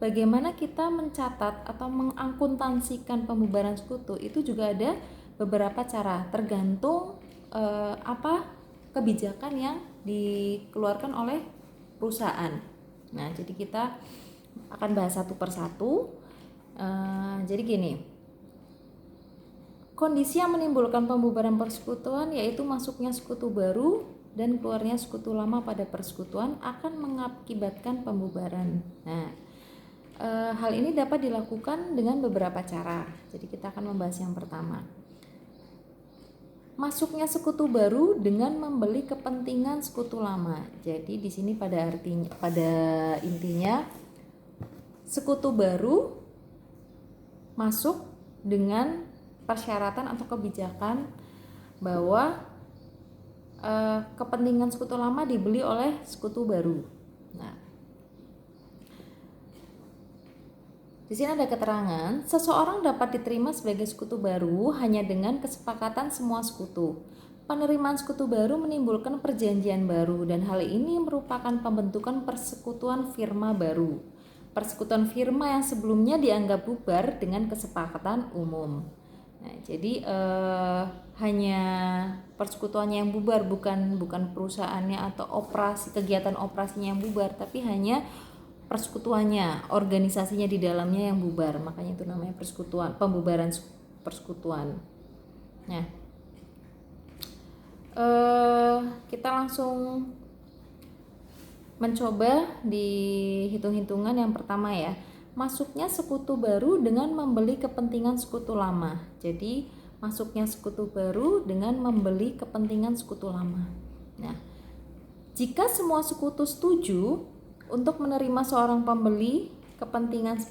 bagaimana kita mencatat atau mengakuntansikan pembubaran sekutu itu juga ada beberapa cara, tergantung apa kebijakan yang dikeluarkan oleh perusahaan. Nah, jadi kita akan bahas satu persatu. Jadi gini, kondisi yang menimbulkan pembubaran persekutuan yaitu masuknya sekutu baru dan keluarnya sekutu lama pada persekutuan akan mengakibatkan pembubaran. Nah, hal ini dapat dilakukan dengan beberapa cara. Jadi kita akan membahas yang pertama. Masuknya sekutu baru dengan membeli kepentingan sekutu lama. Jadi di sini pada intinya sekutu baru masuk dengan persyaratan atau kebijakan bahwa kepentingan sekutu lama dibeli oleh sekutu baru. Nah, di sini ada keterangan, seseorang dapat diterima sebagai sekutu baru hanya dengan kesepakatan semua sekutu. Penerimaan sekutu baru menimbulkan perjanjian baru dan hal ini merupakan pembentukan persekutuan firma baru. Persekutuan firma yang sebelumnya dianggap bubar dengan kesepakatan umum. Nah, jadi hanya persekutuannya yang bubar, bukan perusahaannya atau kegiatan operasinya yang bubar, tapi hanya persekutuannya, organisasinya di dalamnya yang bubar. Makanya itu namanya persekutuan, pembubaran persekutuan. Nah, kita langsung mencoba di hitung-hitungan yang pertama ya. Masuknya sekutu baru dengan membeli kepentingan sekutu lama. Jadi masuknya sekutu baru dengan membeli kepentingan sekutu lama. Nah, jika semua sekutu setuju untuk menerima seorang pembeli kepentingan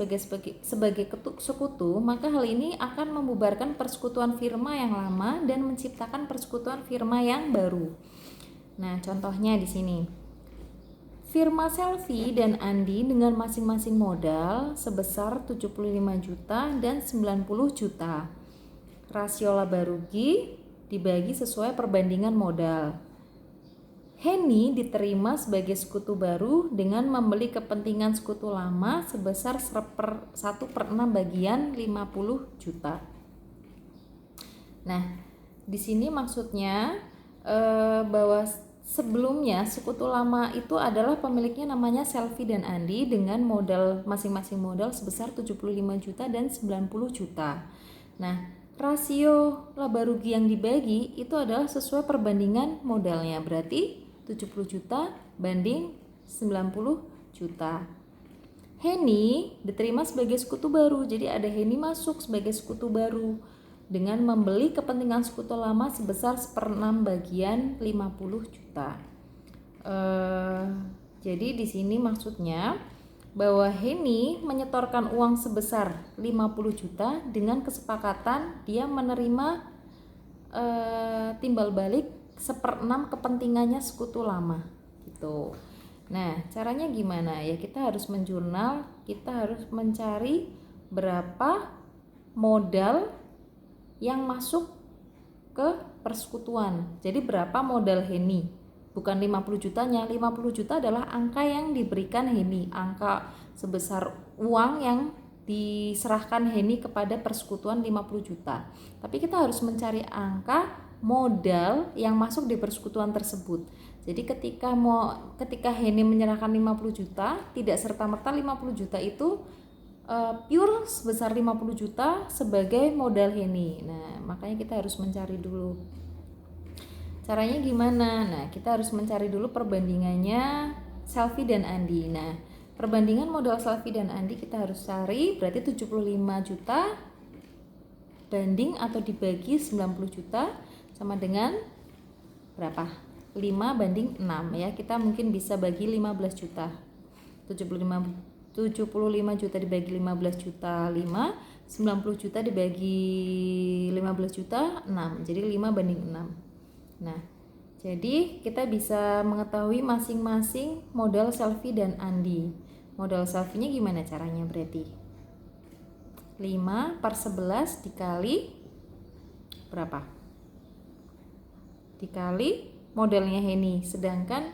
sebagai sekutu, maka hal ini akan membubarkan persekutuan firma yang lama dan menciptakan persekutuan firma yang baru. Nah, contohnya di sini. Firma Selvi dan Andi dengan masing-masing modal sebesar 75 juta dan 90 juta. Rasio laba rugi dibagi sesuai perbandingan modal. Henny diterima sebagai sekutu baru dengan membeli kepentingan sekutu lama sebesar 1/6 bagian 50 juta. Nah, di sini maksudnya bahwa sebelumnya sekutu lama itu adalah pemiliknya namanya Selvi dan Andi dengan modal masing-masing modal sebesar 75 juta dan 90 juta. Nah, rasio laba rugi yang dibagi itu adalah sesuai perbandingan modalnya, berarti 70 juta banding 90 juta. Henny diterima sebagai sekutu baru, jadi ada Henny masuk sebagai sekutu baru dengan membeli kepentingan sekutu lama sebesar 1/6 bagian 50 juta. Jadi di sini maksudnya bahwa Henny menyetorkan uang sebesar 50 juta dengan kesepakatan dia menerima timbal balik 1/6 kepentingannya sekutu lama gitu. Nah, caranya gimana? Ya kita harus menjurnal, kita harus mencari berapa modal yang masuk ke persekutuan. Jadi berapa modal Henny? Bukan 50 jutanya. 50 juta adalah angka yang diberikan Henny, angka sebesar uang yang diserahkan Henny kepada persekutuan 50 juta. Tapi kita harus mencari angka modal yang masuk di persekutuan tersebut. Jadi ketika Henny menyerahkan 50 juta, tidak serta-merta 50 juta itu pure sebesar 50 juta sebagai modal Henny. Nah, makanya kita harus mencari dulu. Caranya gimana? Nah, kita harus mencari dulu perbandingannya Selvi dan Andi. Nah, perbandingan modal Selvi dan Andi kita harus cari, berarti 75 juta banding atau dibagi 90 juta sama dengan berapa? 5 banding 6 ya. Kita mungkin bisa bagi 15 juta. 75 juta dibagi 15 juta 5, 90 juta dibagi 15 juta 6. Jadi 5 banding 6. Nah, jadi kita bisa mengetahui masing-masing modal Selvi dan Andi. Modal Selvinya gimana caranya berarti? 5/11 dikali berapa? Dikali modalnya Henny, sedangkan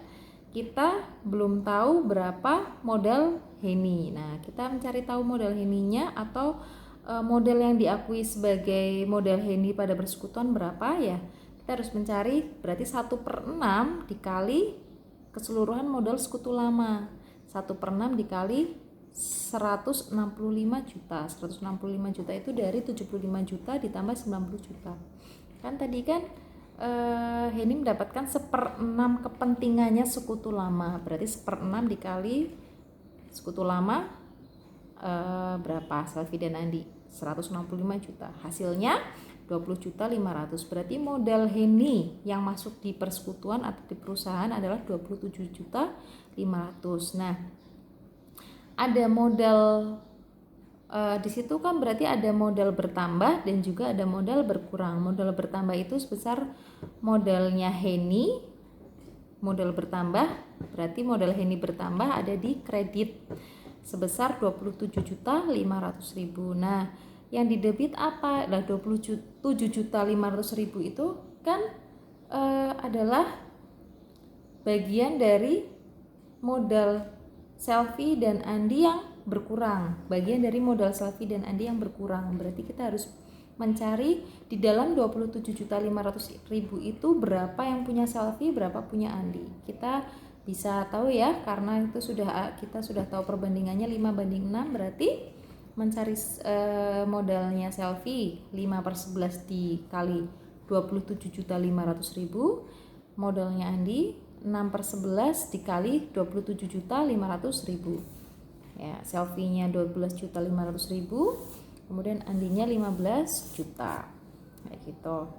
kita belum tahu berapa modal Heni. Nah, kita mencari tahu modal Heninya atau model yang diakui sebagai modal Heni pada persekutuan berapa ya. Kita harus mencari berarti 1/6 dikali keseluruhan modal sekutu lama. 1/6 dikali 165 juta. 165 juta itu dari 75 juta ditambah 90 juta. Kan tadi kan Heni mendapatkan 1/6 kepentingannya sekutu lama. Berarti 1/6 dikali sekutu lama berapa? Selvi dan Andi 165 juta. Hasilnya 20.500.000. Berarti modal Heni yang masuk di persekutuan atau di perusahaan adalah 27.500.000. Nah, ada modal di situ kan berarti ada modal bertambah dan juga ada modal berkurang. Modal bertambah itu sebesar modalnya Heni, modal bertambah berarti modal Heni bertambah ada di kredit sebesar 27.500.000. Nah, yang didebit apa? Nah, 27.500.000 itu kan adalah bagian dari modal Selvi dan Andi yang berkurang, bagian dari modal Selvi dan Andi yang berkurang. Berarti kita harus mencari di dalam 27.500.000 itu berapa yang punya Selvi, berapa punya Andi. Kita bisa tahu ya, karena itu kita sudah tahu perbandingannya 5/6, berarti mencari modalnya Selvi 5/11 dikali 27.500.000, modalnya Andi 6/11 dikali 27.500.000. Ya, Selfie-nya 12.500.000, kemudian Andinya 15 juta. Kayak gitu.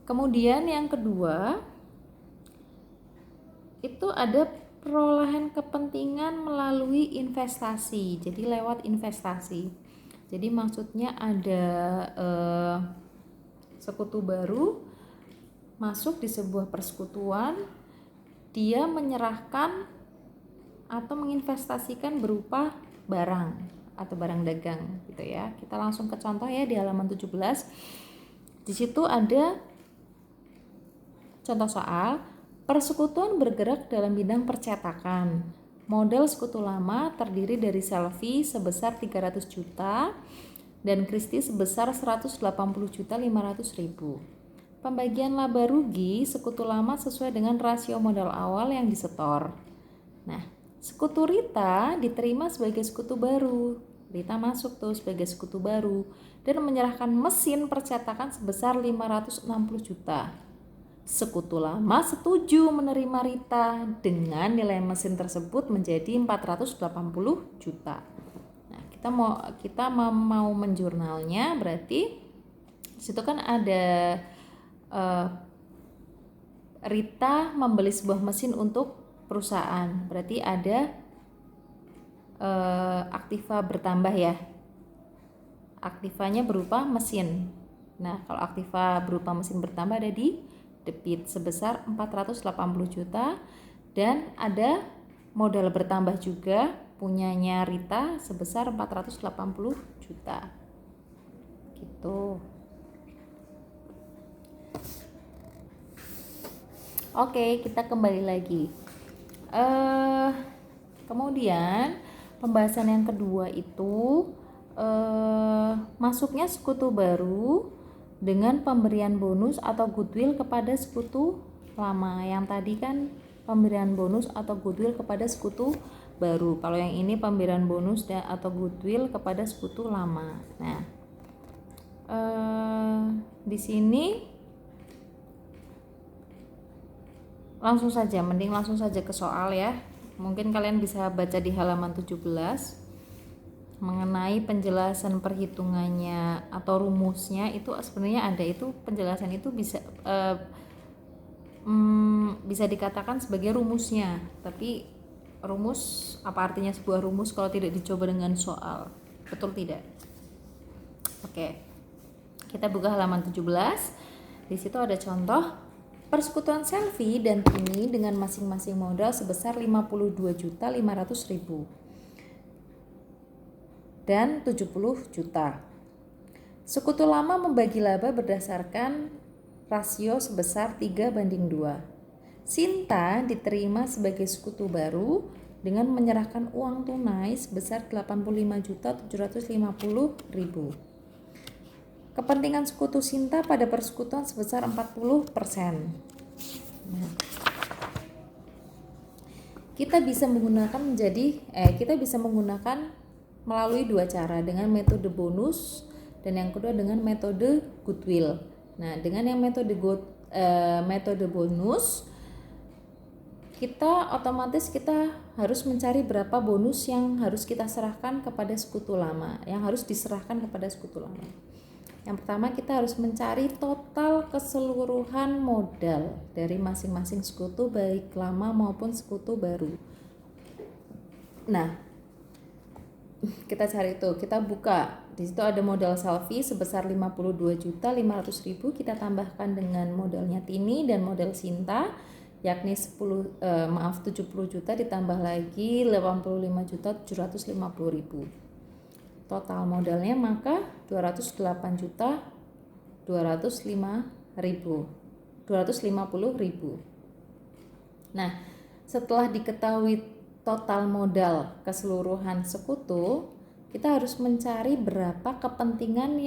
Kemudian yang kedua itu ada perolehan kepentingan melalui investasi. Jadi lewat investasi. Jadi maksudnya ada sekutu baru masuk di sebuah persekutuan, dia menyerahkan atau menginvestasikan berupa barang atau barang dagang gitu ya. Kita langsung ke contoh ya di halaman 17. Di situ ada contoh soal, persekutuan bergerak dalam bidang percetakan. Modal sekutu lama terdiri dari Selvi sebesar 300 juta dan Kristi sebesar 180.500.000. Pembagian laba rugi sekutu lama sesuai dengan rasio modal awal yang disetor. Nah, sekutu Rita diterima sebagai sekutu baru. Rita masuk tuh sebagai sekutu baru dan menyerahkan mesin percetakan sebesar 560 juta. Sekutu lama setuju menerima Rita dengan nilai mesin tersebut menjadi 480 juta. Nah, kita mau menjurnalnya, berarti disitu kan ada Rita membeli sebuah mesin untuk perusahaan, berarti ada aktiva bertambah ya, aktivanya berupa mesin. Nah, kalau aktiva berupa mesin bertambah ada di debit sebesar 480 juta dan ada modal bertambah juga punyanya Rita sebesar 480 juta gitu. Oke, kita kembali lagi. Kemudian pembahasan yang kedua itu masuknya sekutu baru dengan pemberian bonus atau goodwill kepada sekutu lama. Yang tadi kan pemberian bonus atau goodwill kepada sekutu baru. Kalau yang ini pemberian bonus atau goodwill kepada sekutu lama. Nah, di sini langsung saja ke soal ya. Mungkin kalian bisa baca di halaman 17 mengenai penjelasan perhitungannya atau rumusnya. Itu sebenarnya ada, itu penjelasan itu bisa dikatakan sebagai rumusnya. Tapi rumus, apa artinya sebuah rumus kalau tidak dicoba dengan soal? Betul tidak? Oke. Kita buka halaman 17. Di situ ada contoh persekutuan Selvi dan Tini dengan masing-masing modal sebesar 52.500.000 dan 70 juta. Sekutu lama membagi laba berdasarkan rasio sebesar 3/2. Sinta diterima sebagai sekutu baru dengan menyerahkan uang tunai sebesar 85.750.000. Kepentingan sekutu Sinta pada persekutuan sebesar 40%. Nah, kita bisa menggunakan melalui dua cara, dengan metode bonus dan yang kedua dengan metode goodwill. Nah, dengan yang metode bonus, kita otomatis harus mencari berapa bonus yang harus kita serahkan kepada sekutu lama, yang harus diserahkan kepada sekutu lama. Yang pertama, kita harus mencari total keseluruhan modal dari masing-masing sekutu, baik lama maupun sekutu baru. Nah, kita cari itu, kita buka. Di situ ada modal Selfie sebesar 52.500.000, kita tambahkan dengan modalnya Tini dan modal Sinta, yakni 70 juta ditambah lagi 85.750.000. Total modalnya maka 208.250.000. Nah, setelah diketahui total modal keseluruhan sekutu, kita harus mencari berapa kepentingan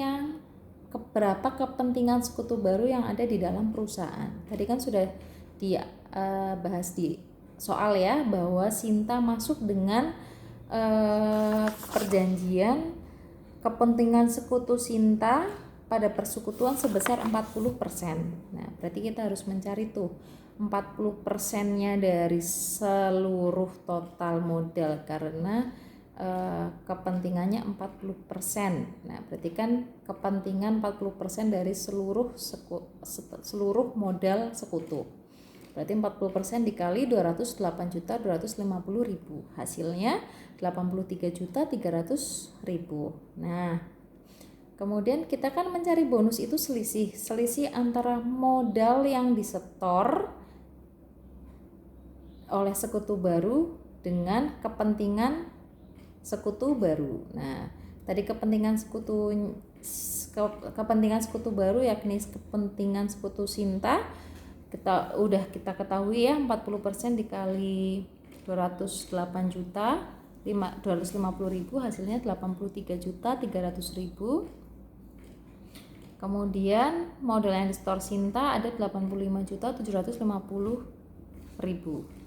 sekutu baru yang ada di dalam perusahaan. Tadi kan sudah dibahas di soal ya, bahwa Sinta masuk dengan perjanjian kepentingan sekutu Sinta pada persekutuan sebesar 40%. Nah, berarti kita harus mencari tuh 40%-nya dari seluruh total modal, karena kepentingannya 40%. Nah, berarti kan kepentingan 40% dari seluruh modal sekutu. Berarti 40% dikali 208.250.000. Hasilnya 83.300.000. Nah, kemudian kita kan mencari bonus itu selisih antara modal yang disetor oleh sekutu baru dengan kepentingan sekutu baru. Nah, tadi kepentingan sekutu baru yakni kepentingan sekutu Sinta kita ketahui ya, 40% dikali 208.250.000 hasilnya 83.300.000. Kemudian modal yang disetor Sinta ada 85.750.000.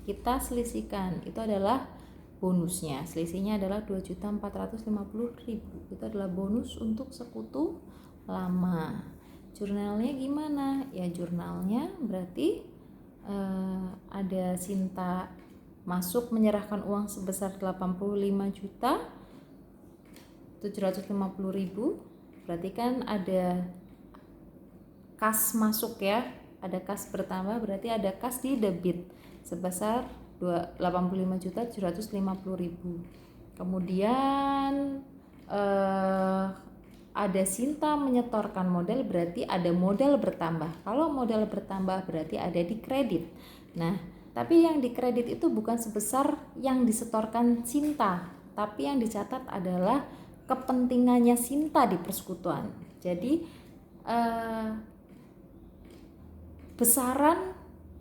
Kita selisihkan, itu adalah bonusnya. Selisihnya adalah 2.450.000. Itu adalah bonus untuk sekutu lama. Jurnalnya gimana? Ya, jurnalnya berarti ada Sinta masuk menyerahkan uang sebesar 85.750.000. Berarti kan ada kas masuk ya, ada kas bertambah, berarti ada kas di debit sebesar 85.750.000. Kemudian ada Sinta menyetorkan modal, berarti ada modal bertambah. Kalau modal bertambah berarti ada di kredit. Nah, tapi yang di kredit itu bukan sebesar yang disetorkan Sinta, tapi yang dicatat adalah kepentingannya Sinta di persekutuan. Jadi besaran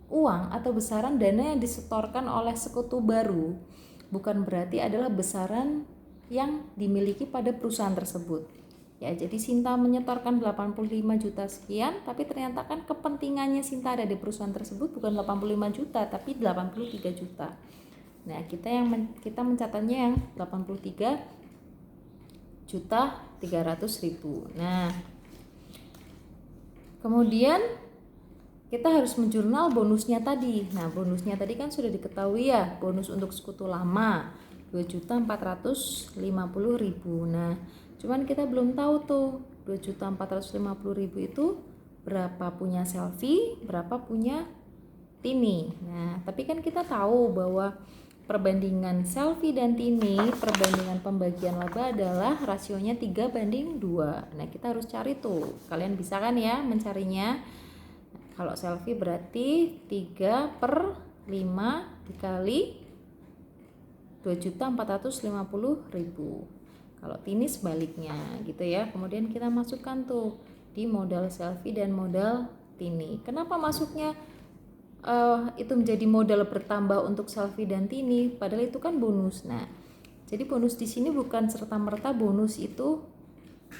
uang atau besaran dana yang disetorkan oleh sekutu baru bukan berarti adalah besaran yang dimiliki pada perusahaan tersebut. Ya, jadi Sinta menyetorkan 85 juta sekian, tapi ternyata kan kepentingannya Sinta ada di perusahaan tersebut bukan 85 juta, tapi 83 juta. Nah, kita mencatatnya yang 83.300.000. Nah, kemudian kita harus menjurnal bonusnya tadi. Nah, bonusnya tadi kan sudah diketahui ya, bonus untuk sekutu lama 2.450.000. Nah, cuman kita belum tahu tuh 2.450.000 itu berapa punya Selfie, berapa punya Tini. Nah, tapi kan kita tahu bahwa perbandingan Selfie dan Tini, perbandingan pembagian laba adalah rasionya 3:2. Nah, kita harus cari tuh. Kalian bisa kan ya mencarinya? Kalau Selfie berarti 3/5 dikali 2.450.000. Kalau Tini sebaliknya gitu ya. Kemudian kita masukkan tuh di modal Selfie dan modal Tini. Kenapa masuknya itu menjadi modal bertambah untuk Selfie dan Tini, padahal itu kan bonus. Nah, jadi bonus di sini bukan serta-merta bonus itu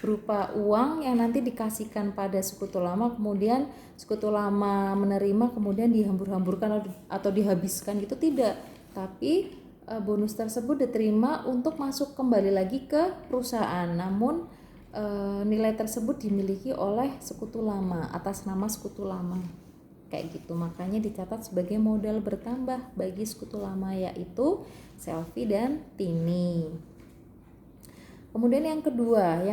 berupa uang yang nanti dikasihkan pada sekutu lama, kemudian sekutu lama menerima, kemudian dihambur-hamburkan atau dihabiskan, gitu tidak. Tapi bonus tersebut diterima untuk masuk kembali lagi ke perusahaan, namun nilai tersebut dimiliki oleh sekutu lama atas nama sekutu lama, kayak gitu. Makanya dicatat sebagai modal bertambah bagi sekutu lama, yaitu Selfie dan Tini. Kemudian yang kedua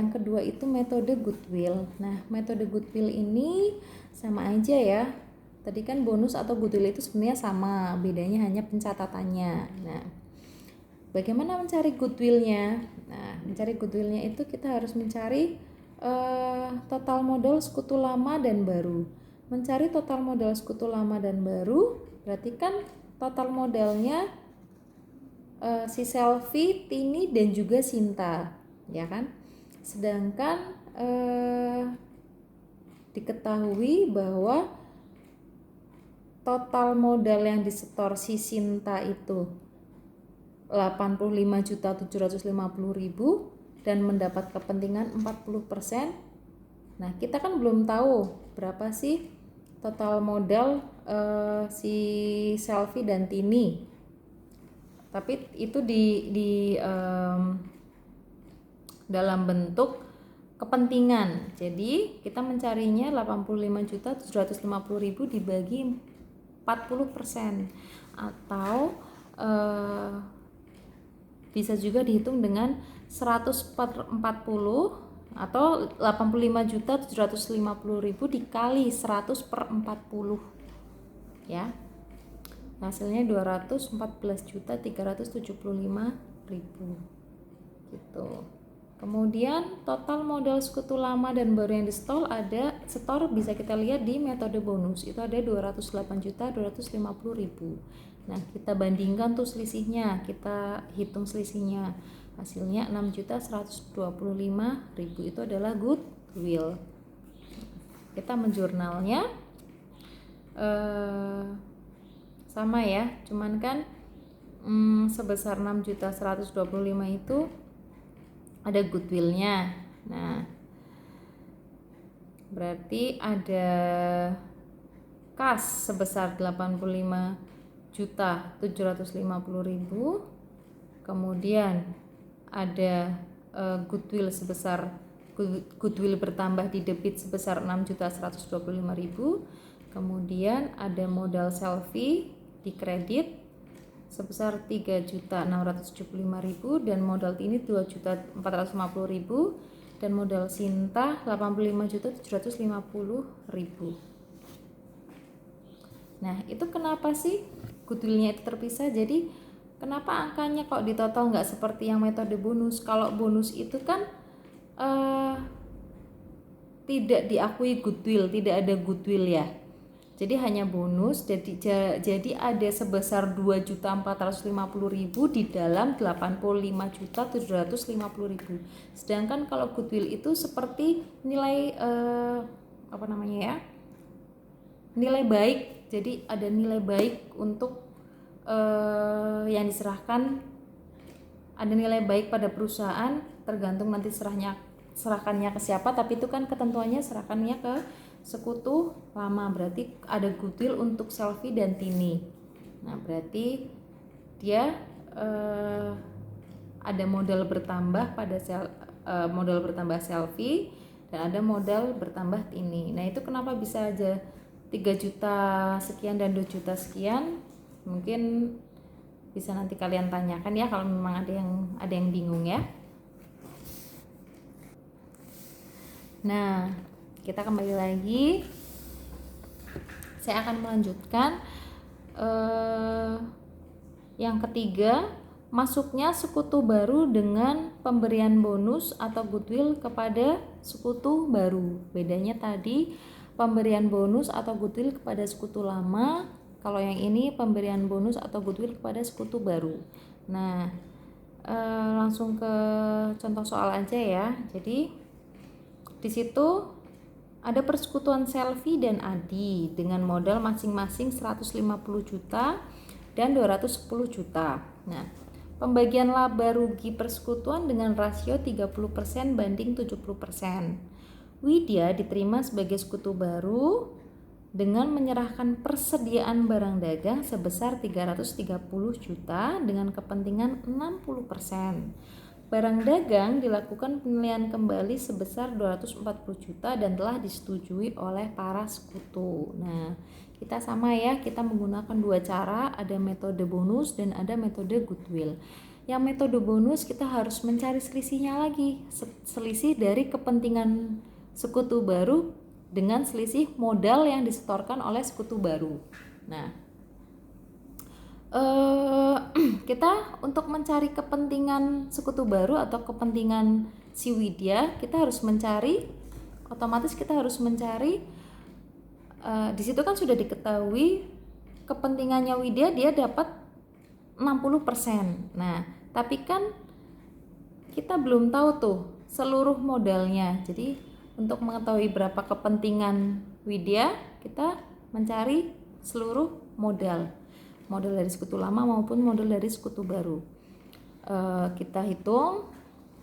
itu metode goodwill. Nah, metode goodwill ini sama aja ya. Tadi kan bonus atau goodwill itu sebenarnya sama, bedanya hanya pencatatannya. Nah, bagaimana mencari goodwillnya? Nah, mencari goodwillnya itu kita harus mencari total modal sekutu lama dan baru. Mencari total modal sekutu lama dan baru, berarti kan total modalnya si Selfie, Tini, dan juga Sinta, ya kan? Sedangkan diketahui bahwa total modal yang disetor si Sinta itu 85.750.000 dan mendapat kepentingan 40%. Nah, kita kan belum tahu berapa sih total modal si Selfie dan Tini. Tapi itu di dalam bentuk kepentingan. Jadi kita mencarinya 85.750.000 dibagi 40%, atau bisa juga dihitung dengan 100/40, atau 85.750.000 dikali 100/40, ya. Hasilnya 214.375.000 gitu. Kemudian total modal sekutu lama dan baru yang setor bisa kita lihat di metode bonus, itu ada 208.250.000. Nah, kita bandingkan tuh selisihnya, kita hitung selisihnya, hasilnya 6.125.000, itu adalah goodwill. Kita menjurnalnya sama ya, cuman kan sebesar 6.125 itu ada goodwillnya. Nah, berarti ada kas sebesar 85.750.000, kemudian ada goodwill bertambah di debit sebesar 6.125.000, kemudian ada modal Selfie di kredit sebesar 3.675.000 dan modal Tini 2.450.000 dan modal Sinta 85.750.000. Nah, itu kenapa sih goodwillnya itu terpisah? Jadi kenapa angkanya kok di total nggak seperti yang metode bonus? Kalau bonus itu kan tidak diakui goodwill, tidak ada goodwill ya. Jadi hanya bonus, jadi ada sebesar 2.450.000 di dalam 85.750.000. Sedangkan kalau goodwill itu seperti nilai nilai baik. Jadi ada nilai baik untuk yang diserahkan, ada nilai baik pada perusahaan, tergantung nanti serahkannya ke siapa, tapi itu kan ketentuannya serahkannya ke sekutu lama, berarti ada goodwill untuk Selfie dan Tini. Nah, berarti dia ada modal bertambah pada modal bertambah Selfie dan ada modal bertambah Tini. Nah, itu kenapa bisa aja 3 juta sekian dan 2 juta sekian? Mungkin bisa nanti kalian tanyakan ya kalau memang ada yang bingung ya. Nah, kita kembali lagi. Saya akan melanjutkan yang ketiga, masuknya sekutu baru dengan pemberian bonus atau goodwill kepada sekutu baru. Bedanya tadi pemberian bonus atau goodwill kepada sekutu lama, kalau yang ini pemberian bonus atau goodwill kepada sekutu baru. Nah, langsung ke contoh soal aja ya. Jadi di situ Ada persekutuan Selvi dan Adi dengan modal masing-masing 150 juta dan 210 juta. Nah, pembagian laba rugi persekutuan dengan rasio 30% banding 70%. Widya diterima sebagai sekutu baru dengan menyerahkan persediaan barang dagang sebesar 330 juta dengan kepentingan 60%. Barang dagang dilakukan penilaian kembali sebesar 240 juta dan telah disetujui oleh para sekutu. Nah, kita sama ya, kita menggunakan dua cara, ada metode bonus dan ada metode goodwill. Yang metode bonus kita harus mencari selisihnya lagi, selisih dari kepentingan sekutu baru dengan selisih modal yang disetorkan oleh sekutu baru. Nah, kita untuk mencari kepentingan sekutu baru atau kepentingan si Widya, kita harus mencari, otomatis kita harus mencari, di situ kan sudah diketahui kepentingannya Widya, dia dapat 60%. Nah, tapi kan kita belum tahu tuh seluruh modalnya. Jadi untuk mengetahui berapa kepentingan Widya, kita mencari seluruh modal dari sekutu lama maupun modal dari sekutu baru. Kita hitung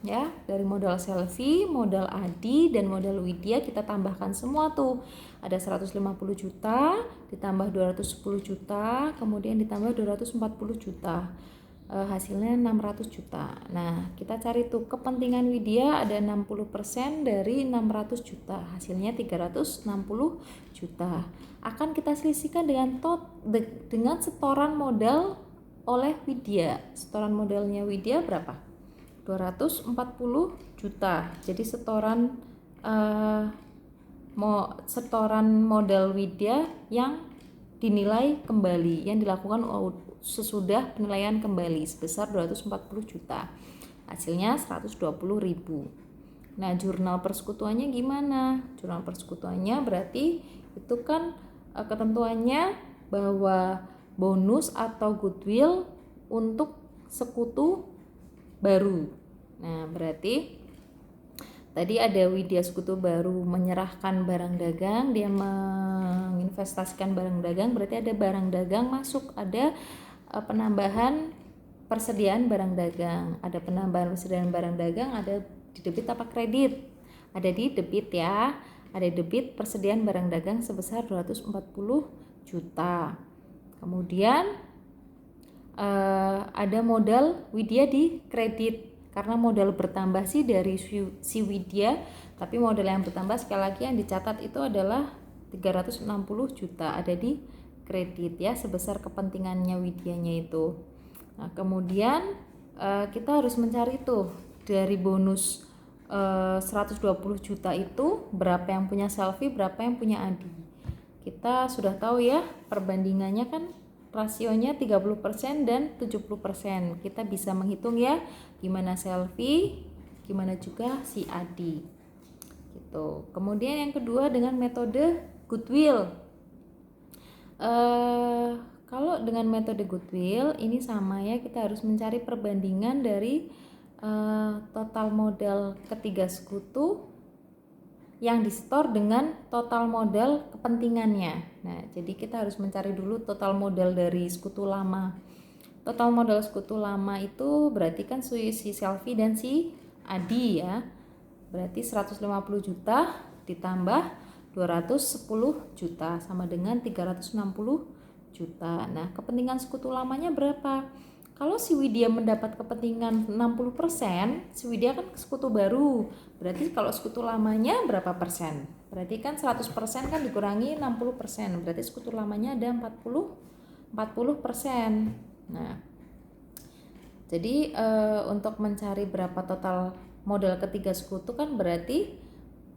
ya, dari modal Selvi, modal Adi, dan modal Widya kita tambahkan semua tuh. Ada 150 juta ditambah 210 juta, kemudian ditambah 240 juta. Hasilnya 600 juta. Nah, kita cari tuh kepentingan Widya ada 60% dari 600 juta. Hasilnya 360 juta. Akan kita selisihkan dengan setoran modal oleh Widya. Setoran modalnya Widya berapa? 240 juta. Jadi setoran modal Widya yang dinilai kembali, yang dilakukan sesudah penilaian kembali sebesar 240 juta. Hasilnya 120.000. Nah, jurnal persekutuannya gimana? Jurnal persekutuannya berarti itu kan ketentuannya bahwa bonus atau goodwill untuk sekutu baru. Nah, berarti tadi ada Widya sekutu baru menyerahkan barang dagang, dia menginvestasikan barang dagang, berarti ada barang dagang masuk, ada penambahan persediaan barang dagang. Ada penambahan persediaan barang dagang, ada di debit apa kredit? Ada di debit ya. Ada debit persediaan barang dagang sebesar 240 juta. Kemudian ada modal Widya di kredit. Karena modal bertambah sih dari si Widya, tapi modal yang bertambah sekali lagi yang dicatat itu adalah 360 juta ada di kredit ya, sebesar kepentingannya Widyanya itu. Nah, kemudian kita harus mencari tuh dari bonus 120 juta itu berapa yang punya Selvi, berapa yang punya Adi. Kita sudah tahu ya, perbandingannya kan rasionya 30% dan 70%. Kita bisa menghitung ya gimana Selvi, gimana juga si Adi. Gitu. Kemudian yang kedua dengan metode goodwill. Kalau dengan metode goodwill ini sama ya, kita harus mencari perbandingan dari total modal ketiga sekutu yang disetor dengan total modal kepentingannya. Nah, jadi kita harus mencari dulu total modal dari sekutu lama. Total modal sekutu lama itu berarti kan si Selvi dan si Adi ya. Berarti 150 juta ditambah 210 juta sama dengan 360 juta. Nah, kepentingan sekutu lamanya berapa? Kalau si Widya mendapat kepentingan 60%, si Widya kan sekutu baru. Berarti kalau sekutu lamanya berapa persen? Berarti kan 100% kan dikurangi 60%. Berarti sekutu lamanya ada 40%. Nah, jadi untuk mencari berapa total modal ketiga sekutu kan berarti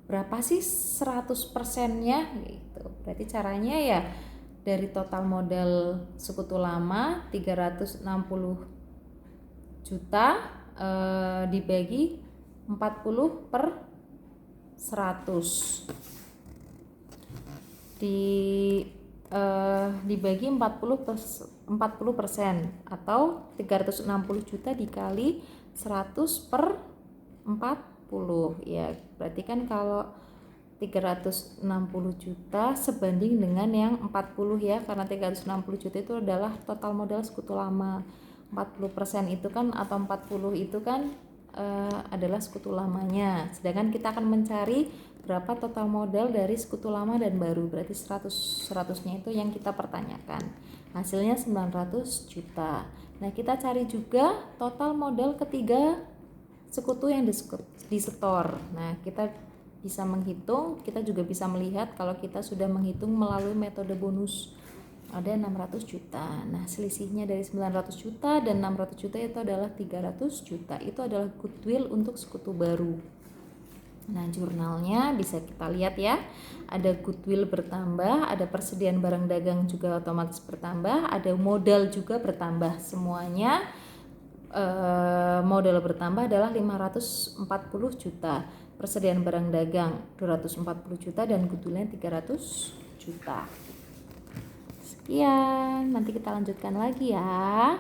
berapa sih 100%-nya gitu. Berarti caranya ya dari total modal sekutu lama 360 juta dibagi 40 per 100 dibagi 40% atau 360 juta dikali 100 per 40 ya. Berarti kan kalau 360 juta sebanding dengan yang 40 ya, karena 360 juta itu adalah total modal sekutu lama. 40% itu kan atau 40 itu kan adalah sekutu lamanya. Sedangkan kita akan mencari berapa total modal dari sekutu lama dan baru. Berarti 100-nya itu yang kita pertanyakan. Hasilnya 900 juta. Nah, kita cari juga total modal ketiga sekutu yang disetor. Nah, kita bisa menghitung, kita juga bisa melihat kalau kita sudah menghitung melalui metode bonus. Ada 600 juta. Nah, selisihnya dari 900 juta dan 600 juta itu adalah 300 juta. Itu adalah goodwill untuk sekutu baru. Nah, jurnalnya bisa kita lihat ya. Ada goodwill bertambah, ada persediaan barang dagang juga otomatis bertambah, ada modal juga bertambah. Semuanya modal bertambah adalah 540 juta. Persediaan barang dagang 240 juta dan goodwillnya 300 juta. Sekian, nanti kita lanjutkan lagi ya.